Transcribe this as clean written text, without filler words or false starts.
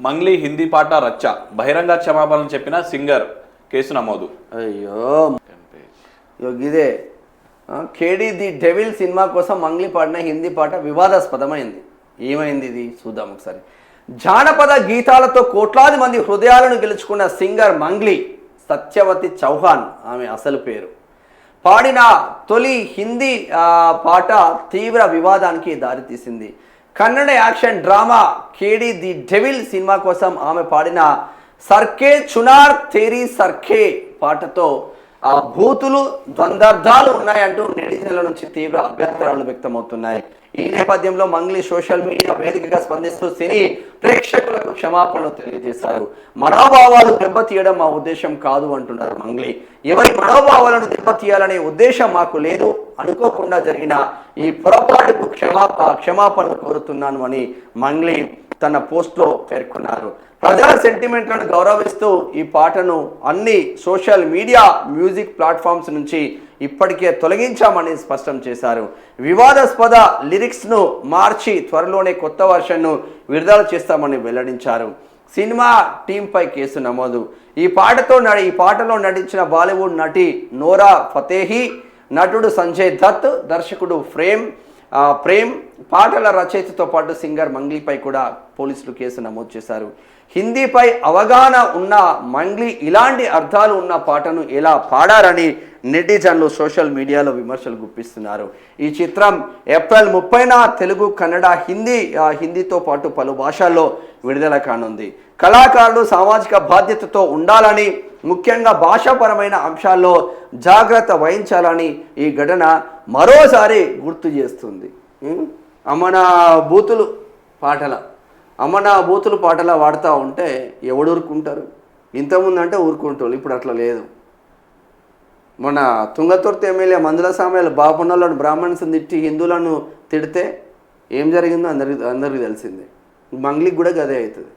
మంగ్లీ హిందీ పాట రచ్చ బహిరంగ క్షమాపణ చెప్పిన సింగర్ కేసు నమోదు. అయ్యో ఇదే కేడీ ది డెవిల్ సినిమా కోసం మంగ్లీ పాడిన హిందీ పాట వివాదాస్పదమైంది. ఏమైంది ఇది చూద్దాం ఒకసారి. జానపద గీతాలతో కోట్లాది మంది హృదయాలను గెలుచుకున్న సింగర్ మంగ్లీ సత్యవతి చౌహాన్ ఆమె అసలు పేరు పాడిన తొలి హిందీ పాట తీవ్ర వివాదానికి దారితీసింది. Kannada action drama KD the devil cinema కోసం ఆమె పాడిన సర్కే చునార్ తేరీ సర్కే పాటతో భూతులు ద్వందార్థాలు ఉన్నాయంటూ నెటిజన్ల నుంచి తీవ్ర అభ్యంతరాలు వ్యక్తమవుతున్నాయి. ఈ నేపథ్యంలో మంగ్లీ సోషల్ మీడియా వేదికగా స్పందిస్తూ సినీ ప్రేక్షకులకు క్షమాపణలు తెలియజేశారు. మనోభావాలు దెబ్బతీయడం మా ఉద్దేశం కాదు అంటున్నారు మంగ్లీ. ఎవరి మనోభావాలను దెబ్బతీయాలనే ఉద్దేశం మాకు లేదు, అనుకోకుండా జరిగిన ఈ పొరపాటుకు క్షమాపణలు కోరుతున్నాను అని మంగ్లీ తన పోస్ట్లో పేర్కొన్నారు. ప్రజల సెంటిమెంట్లను గౌరవిస్తూ ఈ పాటను అన్ని సోషల్ మీడియా మ్యూజిక్ ప్లాట్ఫామ్స్ నుంచి ఇప్పటికే తొలగించామని స్పష్టం చేశారు. వివాదాస్పద లిరిక్స్ను మార్చి త్వరలోనే కొత్త వర్షన్ను విడుదల చేస్తామని వెల్లడించారు. సినిమా టీంపై కేసు నమోదు. ఈ పాటలో నటించిన బాలీవుడ్ నటి నోరా ఫతేహి, నటుడు సంజయ్ దత్, దర్శకుడు ప్రేమ్ పాటల రచయితతో పాటు సింగర్ మంగ్లీపై కూడా పోలీసులు కేసు నమోదు చేశారు. హిందీపై అవగాహన ఉన్న మంగ్లీ ఇలాంటి అర్థాలు ఉన్న పాటను ఎలా పాడారని నెటిజన్లు సోషల్ మీడియాలో విమర్శలు గుప్పిస్తున్నారు. ఈ చిత్రం ఏప్రిల్ 30న తెలుగు, కన్నడ, హిందీతో పాటు పలు భాషల్లో విడుదల కానుంది. కళాకారులు సామాజిక బాధ్యతతో ఉండాలని, ముఖ్యంగా భాషాపరమైన అంశాల్లో జాగ్రత్త వహించాలని ఈ ఘటన మరోసారి గుర్తు చేస్తుంది. అమనా బూతులు పాటల వాడుతూ ఉంటే ఎవడు ఊరుకుంటారు? ఇంతకుముందు అంటే ఊరుకుంటారు, ఇప్పుడు అట్లా లేదు. మన తుంగతుర్తి ఎమ్మెల్యే మందుల సామ్యాలు బాపున్నోళ్ళను బ్రాహ్మణ్స్ తిట్టి హిందువులను తిడితే ఏం జరిగిందో అందరికి తెలిసిందే. మంగ్లీకి కూడా గదే అవుతుంది.